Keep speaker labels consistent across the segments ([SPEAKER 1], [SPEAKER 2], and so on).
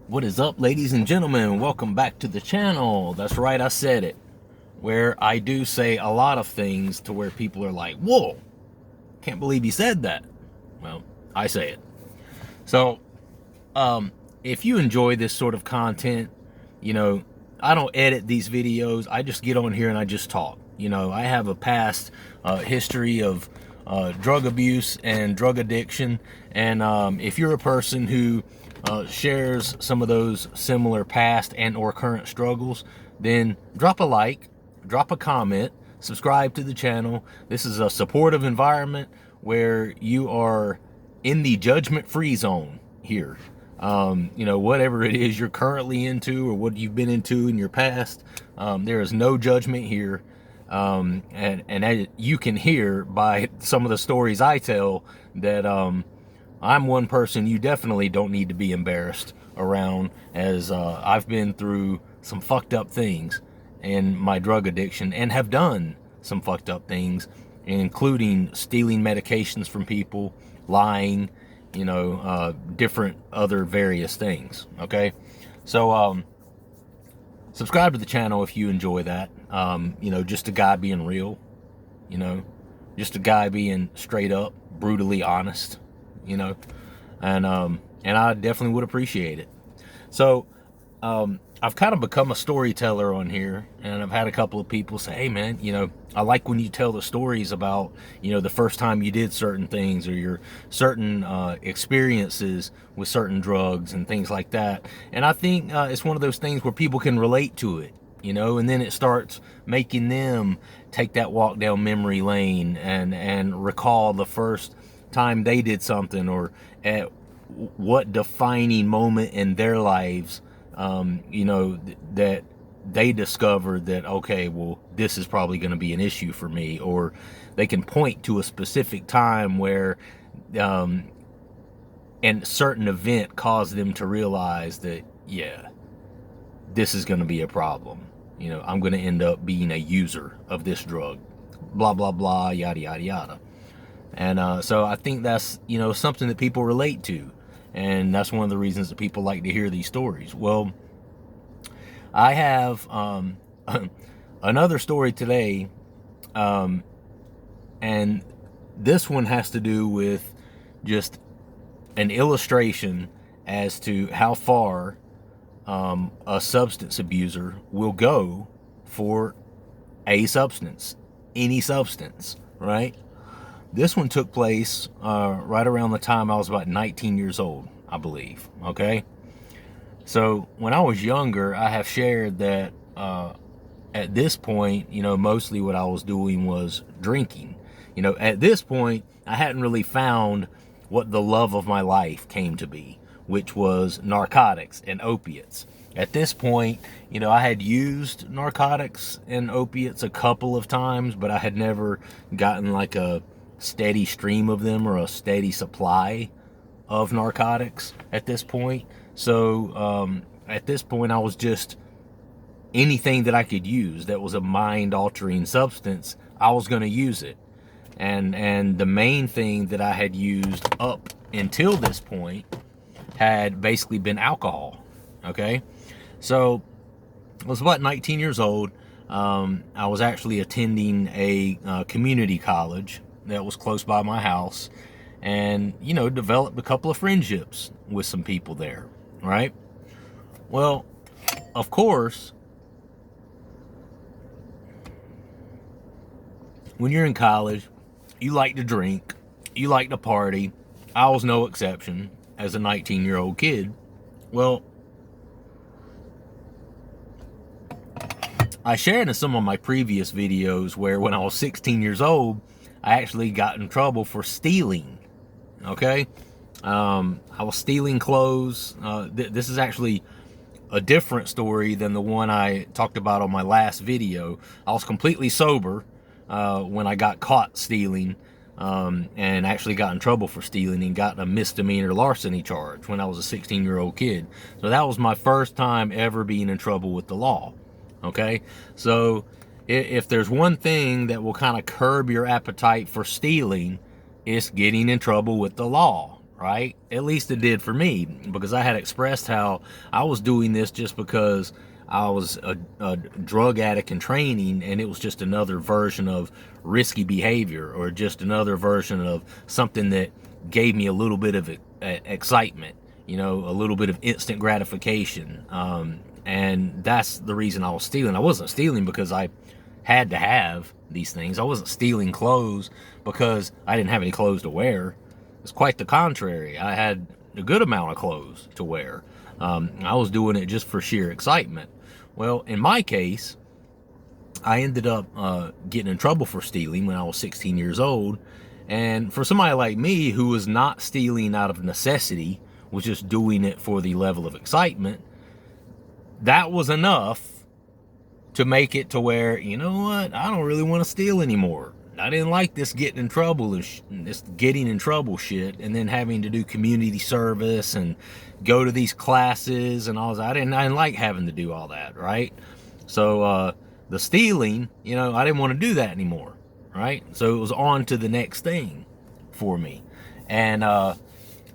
[SPEAKER 1] What is up, ladies and gentlemen? Welcome back to the channel. That's right, I said it. Where I do say a lot of things to where people are like, whoa, can't believe you said that. Well, I say it. So, if you enjoy this sort of content, I don't edit these videos. I just get on here and I just talk. I have a past history of drug abuse and drug addiction. And if you're a person who shares some of those similar past and or current struggles, then drop a like, drop a comment, subscribe to the channel. This is a supportive environment where you are in the judgment-free zone here. Whatever it is you're currently into or what you've been into in your past, there is no judgment here. And as you can hear by some of the stories I tell that I'm one person you definitely don't need to be embarrassed around, as I've been through some fucked up things in my drug addiction and have done some fucked up things, including stealing medications from people, lying, different other various things. Okay, so subscribe to the channel if you enjoy that. Just a guy being real, just a guy being straight up, brutally honest, and I definitely would appreciate it. So I've kind of become a storyteller on here, and I've had a couple of people say, hey man, I like when you tell the stories about, the first time you did certain things or your certain experiences with certain drugs and things like that. And I think it's one of those things where people can relate to it, and then it starts making them take that walk down memory lane and recall the first time they did something, or at what defining moment in their lives that they discovered that, okay, well, this is probably going to be an issue for me. Or they can point to a specific time where and certain event caused them to realize that, yeah, this is going to be a problem. I'm going to end up being a user of this drug, blah blah blah, yada yada yada. And so I think that's something that people relate to, and that's one of the reasons that people like to hear these stories. Well, I have another story today, and this one has to do with just an illustration as to how far a substance abuser will go for a substance, any substance, right? This one took place right around the time I was about 19 years old, I believe, okay? So when I was younger, I have shared that at this point, mostly what I was doing was drinking. At this point, I hadn't really found what the love of my life came to be, which was narcotics and opiates. At this point, I had used narcotics and opiates a couple of times, but I had never gotten like a steady stream of them or a steady supply of narcotics at this point. So at this point, I was just anything that I could use that was a mind-altering substance, I was going to use it. And the main thing that I had used up until this point had basically been alcohol. Okay, so I was about 19 years old. I was actually attending a community college that was close by my house, and developed a couple of friendships with some people there, right? Well, of course, when you're in college, you like to drink, you like to party. I was no exception as a 19-year-old kid. Well, I shared in some of my previous videos where when I was 16 years old, I actually got in trouble for stealing. Okay, I was stealing clothes. This is actually a different story than the one I talked about on my last video. I was completely sober when I got caught stealing, and actually got in trouble for stealing and got a misdemeanor larceny charge when I was a 16-year-old kid. So that was my first time ever being in trouble with the law. Okay, so if there's one thing that will kind of curb your appetite for stealing, it's getting in trouble with the law, right? At least it did for me, because I had expressed how I was doing this just because I was a drug addict in training, and it was just another version of risky behavior, or just another version of something that gave me a little bit of excitement, you know, a little bit of instant gratification. And that's the reason I was stealing. I wasn't stealing because I had to have these things. I wasn't stealing clothes because I didn't have any clothes to wear. It's quite the contrary. I had a good amount of clothes to wear. I was doing it just for sheer excitement. Well, in my case, I ended up getting in trouble for stealing when I was 16 years old. And for somebody like me who was not stealing out of necessity, was just doing it for the level of excitement, that was enough to make it to where, you know what, I don't really want to steal anymore. I didn't like this getting in trouble and this getting in trouble shit, and then having to do community service and go to these classes and all that. I didn't like having to do all that, right? So the stealing, you know, I didn't want to do that anymore, right? So it was on to the next thing for me. And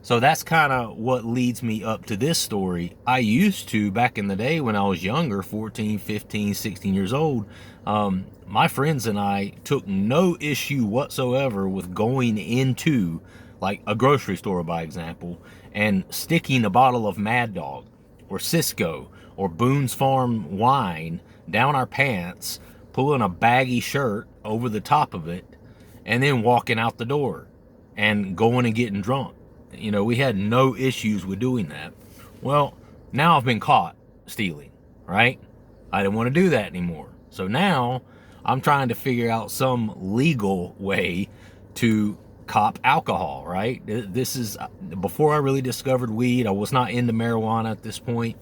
[SPEAKER 1] so that's kind of what leads me up to this story. I used to, back in the day when I was younger, 14, 15, 16 years old, my friends and I took no issue whatsoever with going into like a grocery store, by example, and sticking a bottle of Mad Dog or Cisco or Boone's Farm wine down our pants, pulling a baggy shirt over the top of it, and then walking out the door and going and getting drunk. You know, we had no issues with doing that. Well, now I've been caught stealing, right? I didn't want to do that anymore. So now I'm trying to figure out some legal way to cop alcohol, right? This is before I really discovered weed. I was not into marijuana at this point.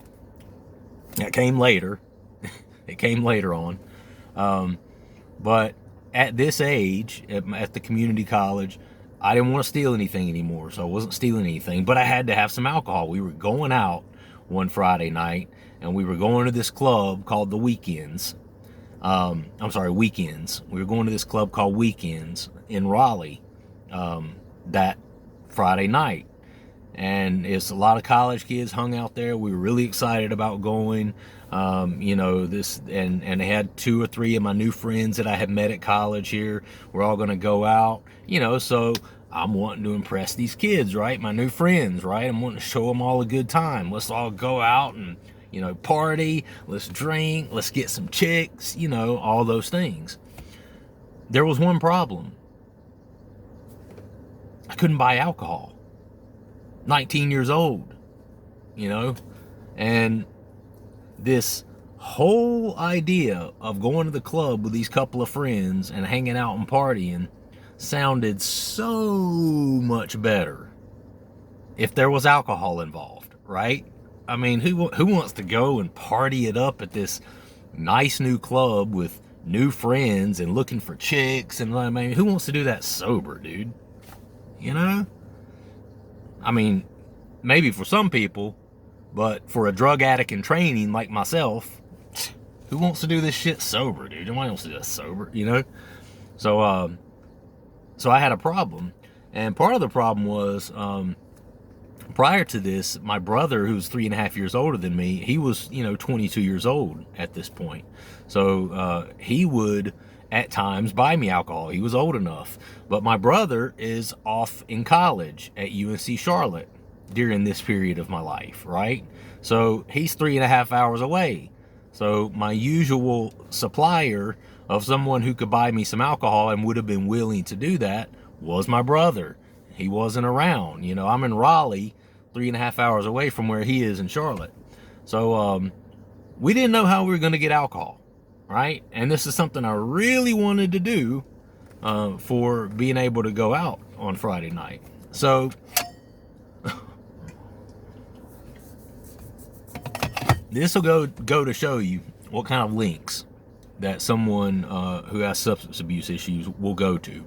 [SPEAKER 1] That came later. It came later on. But at this age, at the community college, I didn't want to steal anything anymore, so I wasn't stealing anything, but I had to have some alcohol. We were going out one Friday night, and we were going to this club called the Weekends. Weekends. We were going to this club called Weekends in Raleigh that Friday night. And it's a lot of college kids hung out there. We were really excited about going. You know, this, and they had 2 or 3 of my new friends that I had met at college here. We're all going to go out, you know, so I'm wanting to impress these kids, right? My new friends, right? I'm wanting to show them all a good time. Let's all go out and, you know, party, let's drink, let's get some chicks, you know, all those things. There was one problem. I couldn't buy alcohol. 19 years old, you know, and this whole idea of going to the club with these couple of friends and hanging out and partying sounded so much better if there was alcohol involved, right? I mean, who wants to go and party it up at this nice new club with new friends and looking for chicks? And I mean, who wants to do that sober, dude? You know? I mean, maybe for some people, but for a drug addict in training like myself, who wants to do this shit sober, dude? Nobody wants to do this sober, you know? So, so I had a problem. And part of the problem was, prior to this, my brother, who's 3.5 years older than me, he was, you know, 22 years old at this point. So, he would at times buy me alcohol. He was old enough. But my brother is off in college at UNC Charlotte during this period of my life, right? So he's 3.5 hours away. So my usual supplier of someone who could buy me some alcohol and would have been willing to do that was my brother. He wasn't around. You know, I'm in Raleigh, 3.5 hours away from where he is in Charlotte. So we didn't know how we were going to get alcohol, right? And this is something I really wanted to do for being able to go out on Friday night. So this will go to show you what kind of links that someone who has substance abuse issues will go to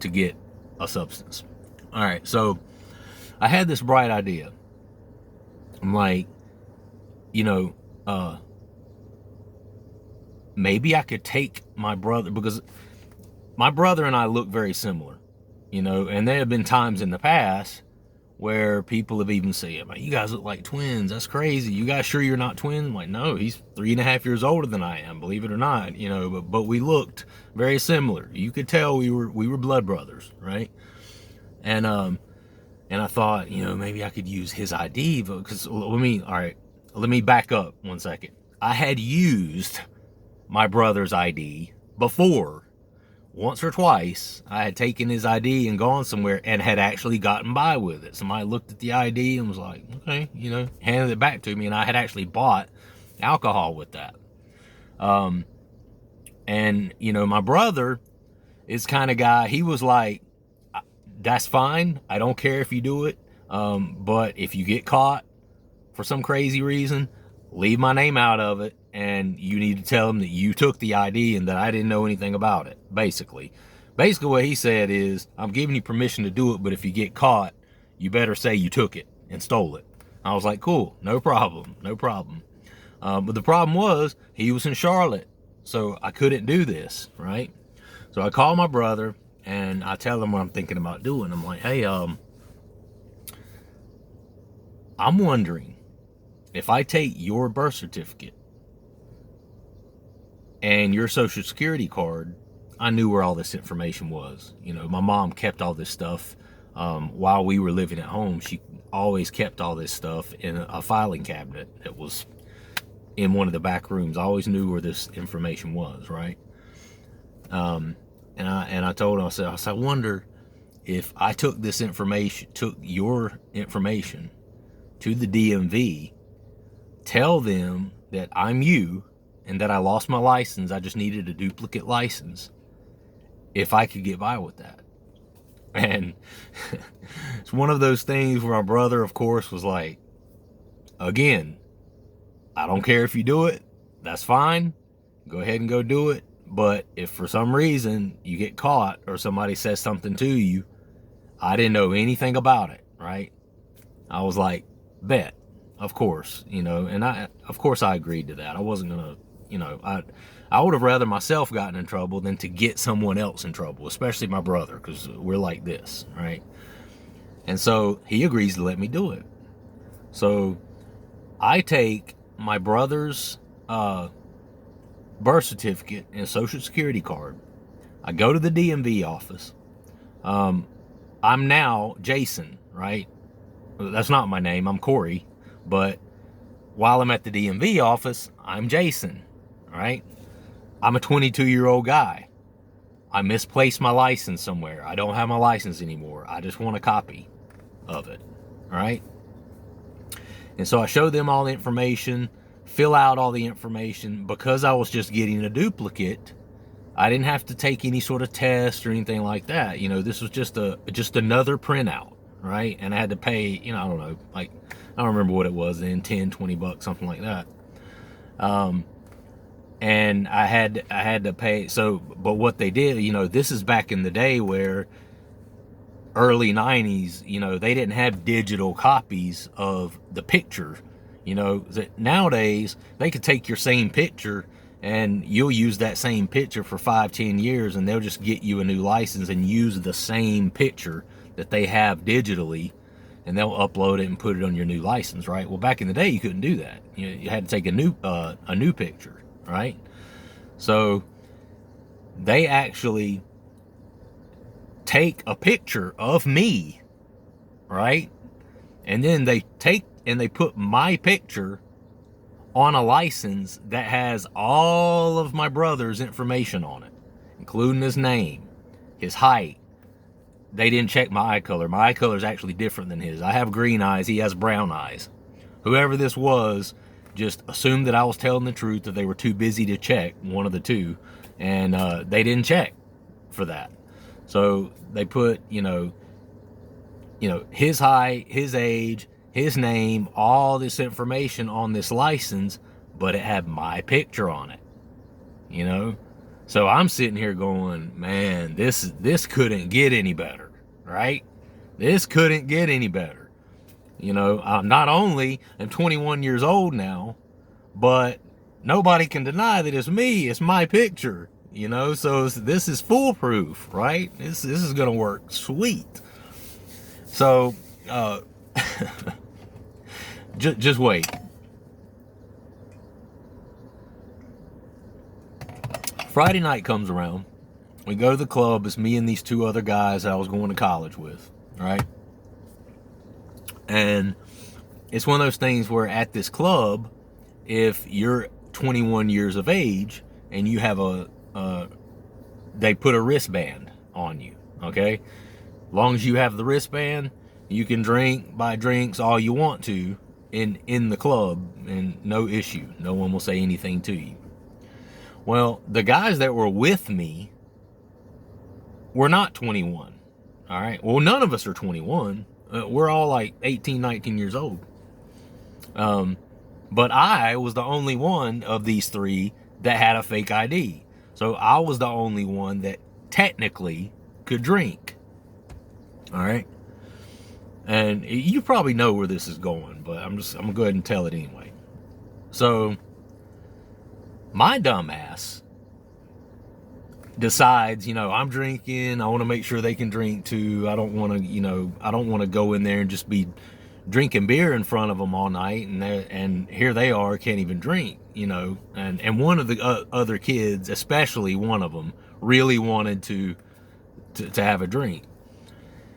[SPEAKER 1] get a substance. All right, so I had this bright idea. I'm like, you know, maybe I could take my brother, because my brother and I look very similar, you know, and there have been times in the past where people have even said, "Man, you guys look like twins. That's crazy. You guys sure you're not twins?" I'm like, no, he's 3.5 years older than I am, believe it or not, but we looked very similar. You could tell we were blood brothers, right? And I thought, maybe I could use his ID, because let me back up 1 second. I had used my brother's ID before. Once or twice, I had taken his ID and gone somewhere and had actually gotten by with it. Somebody looked at the ID and was like, okay, handed it back to me, and I had actually bought alcohol with that. And my brother is kind of guy, he was like, that's fine. I don't care if you do it. But if you get caught for some crazy reason, leave my name out of it, and you need to tell them that you took the ID and that I didn't know anything about it. Basically what he said is, I'm giving you permission to do it, but if you get caught, you better say you took it and stole it. I was like, cool, no problem. But the problem was, he was in Charlotte, so I couldn't do this, right? So I call my brother and I tell him what I'm thinking about doing. I'm like, hey, I'm wondering if I take your birth certificate and your social security card. I knew where all this information was. My mom kept all this stuff while we were living at home. She always kept all this stuff in a filing cabinet that was in one of the back rooms. I always knew where this information was, right? And I told him, I said, I wonder if I took your information to the DMV, tell them that I'm you and that I lost my license, I just needed a duplicate license, if I could get by with that. And it's one of those things where my brother, of course, was like, again, I don't care if you do it, that's fine, go ahead and go do it, but if for some reason you get caught or somebody says something to you, I didn't know anything about it, right? I was like, bet, of course, and of course I agreed to that. I wasn't gonna, I would have rather myself gotten in trouble than to get someone else in trouble, especially my brother, because we're like this, right? And so he agrees to let me do it. So I take my brother's birth certificate and social security card. I go to the DMV office. I'm now Jason, right? That's not my name, I'm Corey. But while I'm at the DMV office, I'm Jason, right? I'm a 22-year-old guy. I misplaced my license somewhere. I don't have my license anymore. I just want a copy of it, all right? And so I show them all the information, fill out all the information. Because I was just getting a duplicate, I didn't have to take any sort of test or anything like that. This was just another printout, right? And I had to pay, I don't know, like, I don't remember what it was then, $10-20, something like that. And I had to pay. So, but what they did, this is back in the day where early 90s, they didn't have digital copies of the picture. That nowadays they could take your same picture and you'll use that same picture for 5-10 years, and they'll just get you a new license and use the same picture that they have digitally, and they'll upload it and put it on your new license, right? Well, back in the day, you couldn't do that. You had to take a new picture, right? So they actually take a picture of me, right? And then they put my picture on a license that has all of my brother's information on it, including his name, his height. They didn't check my eye color. My eye color is actually different than his. I have green eyes. He has brown eyes. Whoever this was just assumed that I was telling the truth, that they were too busy to check, one of the two, and they didn't check for that. So they put, his height, his age, his name, all this information on this license, but it had my picture on it, So I'm sitting here going, man, this couldn't get any better, right? This couldn't get any better. Not only am 21 years old now, but nobody can deny that it's me. It's my picture, So this is foolproof, right? This is gonna work sweet. So uh, just wait. Friday night comes around. We go to the club. It's me and these two other guys I was going to college with, right? And it's one of those things where at this club, if you're 21 years of age and you have they put a wristband on you, okay? As long as you have the wristband, you can buy drinks all you want to in the club, and no issue. No one will say anything to you. Well, the guys that were with me were not 21. All right. Well, none of us are 21. We're all like 18, 19 years old. But I was the only one of these three that had a fake ID. So I was the only one that technically could drink. All right. And you probably know where this is going, but I'm gonna go ahead and tell it anyway. So my dumb ass decides, I'm drinking. I want to make sure they can drink too. I don't want to go in there and just be drinking beer in front of them all night. And here they are, can't even drink, and one of the other kids, especially one of them, really wanted to have a drink.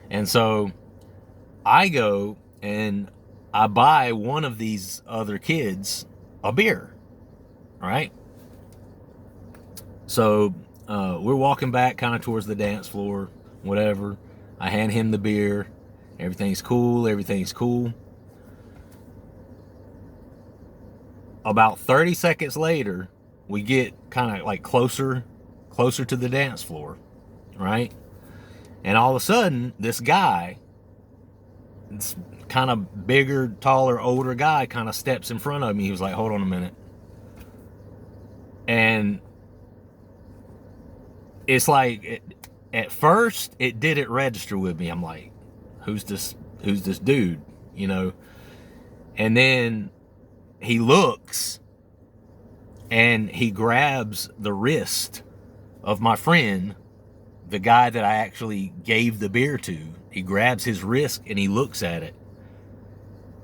[SPEAKER 1] And so I go and I buy one of these other kids a beer. All right. So we're walking back kind of towards the dance floor, whatever. I hand him the beer. Everything's cool. About 30 seconds later, we get kind of like closer to the dance floor, right? And all of a sudden, this guy, this kind of bigger, taller, older guy, kind of steps in front of me. He was like, hold on a minute. And it's like, at first, it didn't register with me. I'm like, who's this dude, And then he looks and he grabs the wrist of my friend, the guy that I actually gave the beer to. He grabs his wrist and he looks at it.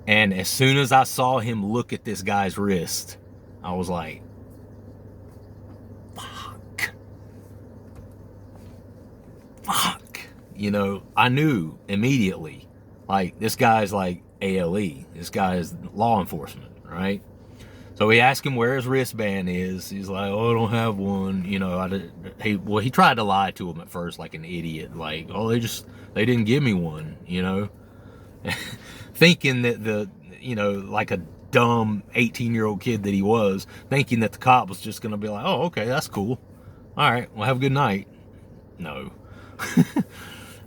[SPEAKER 1] And as soon as I saw him look at this guy's wrist, I was like, fuck. I knew immediately, like, this guy's like ALE. This guy is law enforcement, right? So we asked him where his wristband is. He's like, oh, I don't have one. He tried to lie to him at first like an idiot. Like, oh, they didn't give me one, thinking that like a dumb 18-year-old kid that he was, thinking that the cop was just going to be like, oh, okay, that's cool. All right, well, have a good night. No.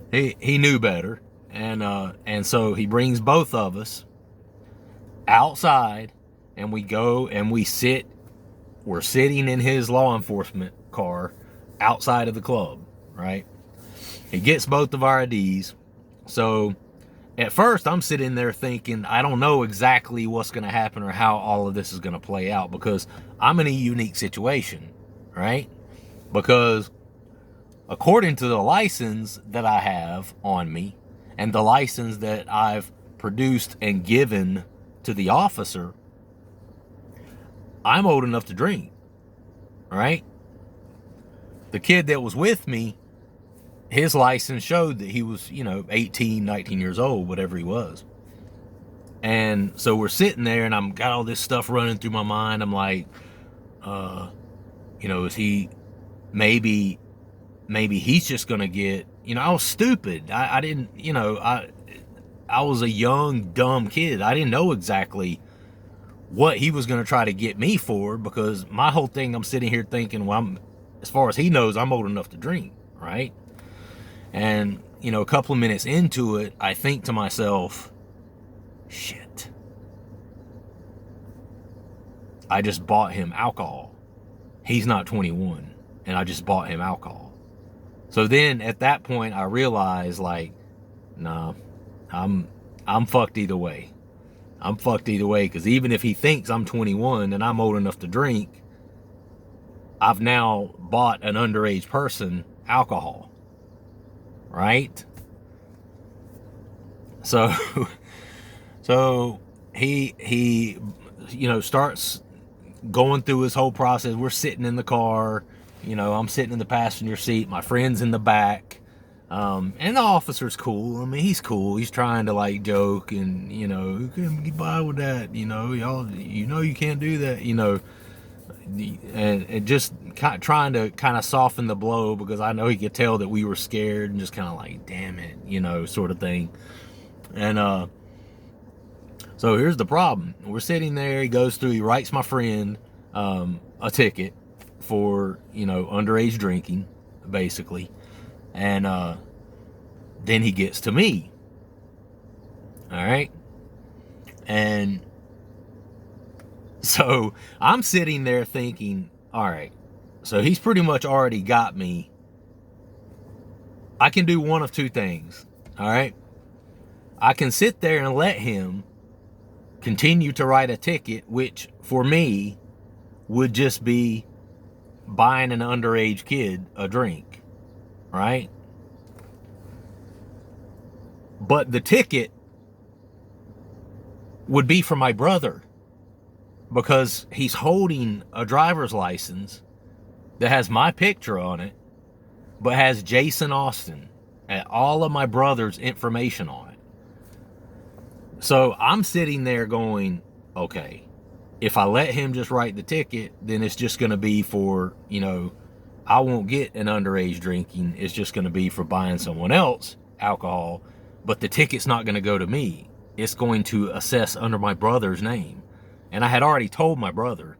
[SPEAKER 1] He knew better. And so he brings both of us outside, and we go and we're sitting in his law enforcement car outside of the club, right? He gets both of our IDs. So at first I'm sitting there thinking, I don't know exactly what's going to happen or how all of this is going to play out, because I'm in a unique situation, right? Because according to the license that I have on me and the license that I've produced and given to the officer, I'm old enough to drink, right? The kid that was with me, his license showed that he was, 18, 19 years old, whatever he was. And so we're sitting there and I'm got all this stuff running through my mind. I'm like, is he, maybe he's just going to get, I was stupid. I didn't, I was a young, dumb kid. I didn't know exactly what he was going to try to get me for, because my whole thing, I'm sitting here thinking, well, as far as he knows, I'm old enough to drink, right? And, a couple of minutes into it, I think to myself, shit, I just bought him alcohol. He's not 21, and I just bought him alcohol. So then at that point, I realized, like, nah, I'm fucked either way. I'm fucked either way, because even if he thinks I'm 21 and I'm old enough to drink, I've now bought an underage person alcohol, right? So, so he, starts going through his whole process. We're sitting in the car, I'm sitting in the passenger seat, my friend's in the back. And the officer's cool. I mean, he's cool. He's trying to like joke and, who can get by with that? Y'all, you can't do that, and just trying to kind of soften the blow, because I know he could tell that we were scared and just kind of like, damn it, sort of thing. And, so here's the problem. We're sitting there. He goes through, he writes my friend, a ticket for, underage drinking, basically. And, then he gets to me. All right. And so I'm sitting there thinking, all right, so he's pretty much already got me. I can do one of two things. All right. I can sit there and let him continue to write a ticket, which for me would just be buying an underage kid a drink. Right. But the ticket would be for my brother, because he's holding a driver's license that has my picture on it, but has Jason Austin and all of my brother's information on it. So I'm sitting there going, okay, if I let him just write the ticket, then it's just going to be for, I won't get an underage drinking. It's just going to be for buying someone else alcohol, but the ticket's not going to go to me. It's going to assess under my brother's name. And I had already told my brother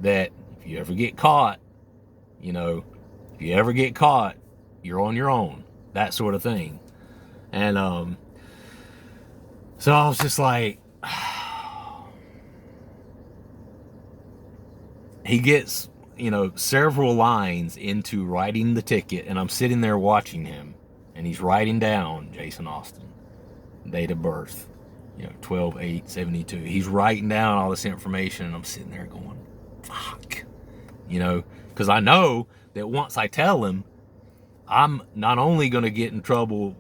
[SPEAKER 1] that if you ever get caught, you're on your own, that sort of thing. And so I was just like, he gets, several lines into writing the ticket, and I'm sitting there watching him, and he's writing down Jason Austin, date of birth, 12/8/72. He's writing down all this information, and I'm sitting there going, fuck, because I know that once I tell him, I'm not only going to get in trouble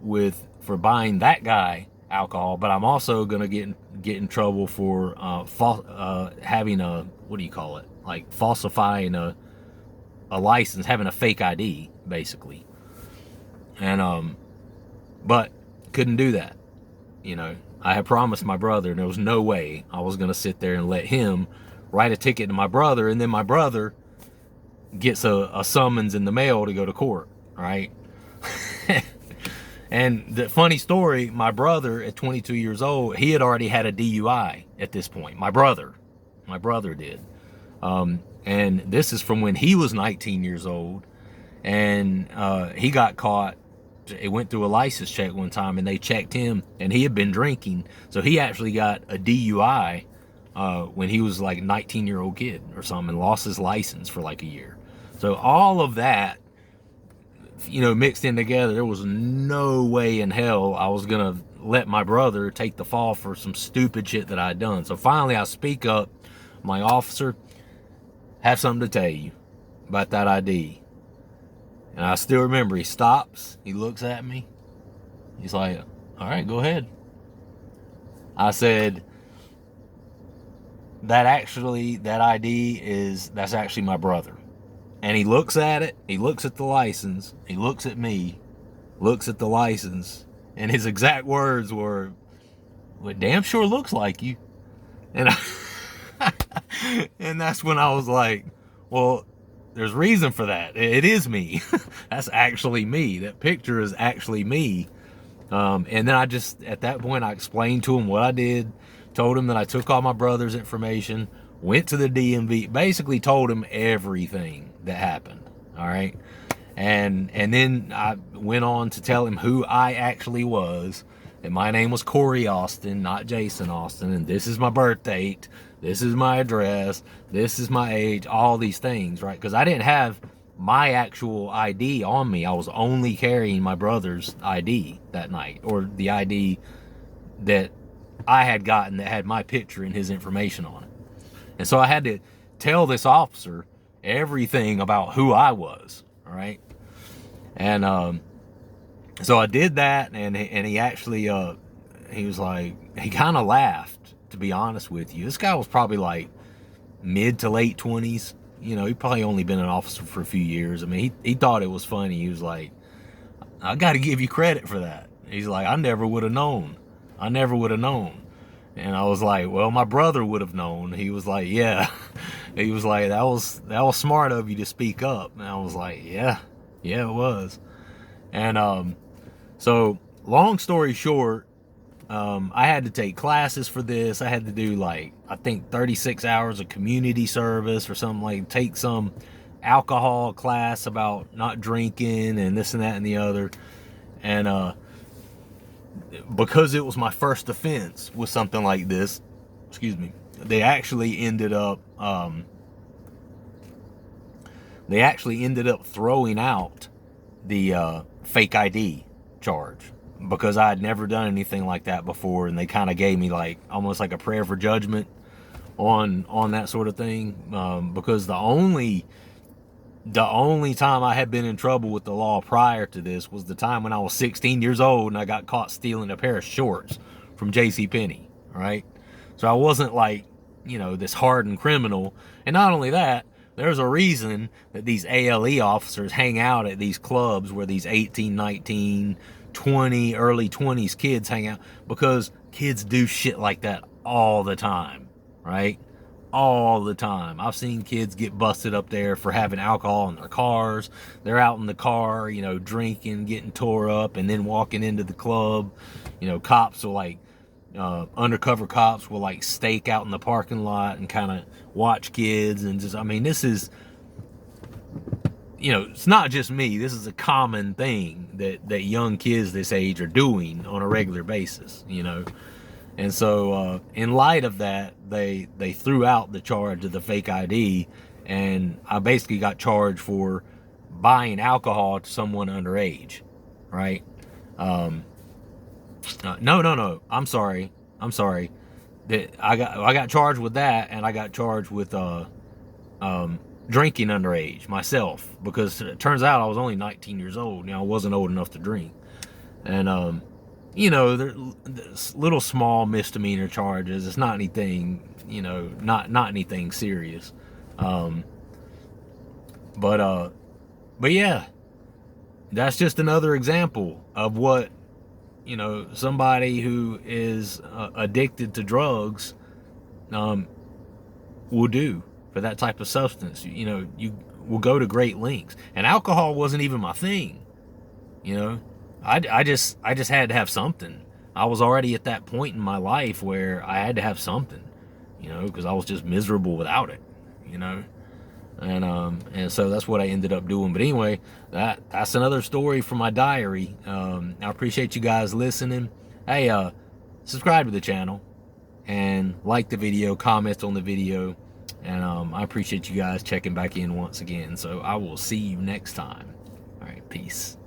[SPEAKER 1] for buying that guy alcohol, but I'm also going to get in trouble for having a, what do you call it? Like falsifying a license, having a fake ID, basically. And but couldn't do that. I had promised my brother, and there was no way I was going to sit there and let him write a ticket to my brother, and then my brother gets a summons in the mail to go to court, right? And the funny story, my brother at 22 years old, he had already had a DUI at this point. My brother did. And this is from when he was 19 years old, and he got caught. It went through a license check one time, and they checked him, and he had been drinking. So he actually got a DUI when he was like a 19-year-old kid or something, and lost his license for like a year. So all of that, mixed in together, there was no way in hell I was going to let my brother take the fall for some stupid shit that I'd done. So finally I speak up. I'm like, officer, have something to tell you about that ID. And I still remember, he stops, he looks at me, he's like, all right, go ahead. I said, that ID that's actually my brother. And he looks at it, he looks at the license, he looks at me, looks at the license, and his exact words were, well, it damn sure looks like you. And and that's when I was like, well, there's reason for that. It is me. That's actually me. That picture is actually me. And then at that point, I explained to him what I did, told him that I took all my brother's information, went to the DMV, basically told him everything that happened. All right. And then I went on to tell him who I actually was, that my name was Corey Austin, not Jason Austin, and this is my birth date, this is my address, this is my age, all these things, right? Because I didn't have my actual ID on me. I was only carrying my brother's ID that night, or the ID that I had gotten that had my picture and his information on it. And so I had to tell this officer everything about who I was, all right? And so I did that, and he actually he kind of laughed, to be honest with you. This guy was probably like mid to late 20s. You know, he probably only been an officer for a few years. I mean, he thought it was funny. He was like, I got to give you credit for that. He's like, I never would have known. I never would have known. And I was like, well, my brother would have known. He was like, yeah. He was like, that was smart of you to speak up. And I was like, yeah, it was. And so long story short, I had to take classes for this. I had to do like, I think 36 hours of community service or something, like take some alcohol class about not drinking and this and that and the other. And because it was my first offense with something like this, excuse me, they actually ended up throwing out the fake ID charge, because I had never done anything like that before, and they kind of gave me like almost like a prayer for judgment on that sort of thing, because the only time I had been in trouble with the law prior to this was the time when I was 16 years old and I got caught stealing a pair of shorts from JCPenney, right? So I wasn't like, you know, this hardened criminal. And not only that, there's a reason that these ALE officers hang out at these clubs where these 18, 19, 20, early 20s kids hang out, because kids do shit like that all the time, right? All the time. I've seen kids get busted up there for having alcohol in their cars. They're out in the car, you know, drinking, getting tore up, and then walking into the club. You know, cops will like, undercover cops will like stake out in the parking lot and kind of watch kids. And just, I mean, this is, you know, it's not just me. This is a common thing that young kids this age are doing on a regular basis, you know. And so in light of that, they threw out the charge of the fake ID, and I basically got charged for buying alcohol to someone underage, right? No. I'm sorry. That I got charged with that, and I got charged with drinking underage myself, because it turns out I was only 19 years old. You know, I wasn't old enough to drink. And you know, there's little small misdemeanor charges. It's not anything, you know, not anything serious. But yeah, that's just another example of what, you know, somebody who is addicted to drugs will do for that type of substance. You know, you will go to great lengths. And alcohol wasn't even my thing, you know. I just had to have something. I was already at that point in my life where I had to have something, you know, because I was just miserable without it, you know. And so that's what I ended up doing. But anyway, that's another story from my diary. I appreciate you guys listening. Hey, subscribe to the channel and like the video, comment on the video, and I appreciate you guys checking back in once again. So I will see you next time. All right, peace.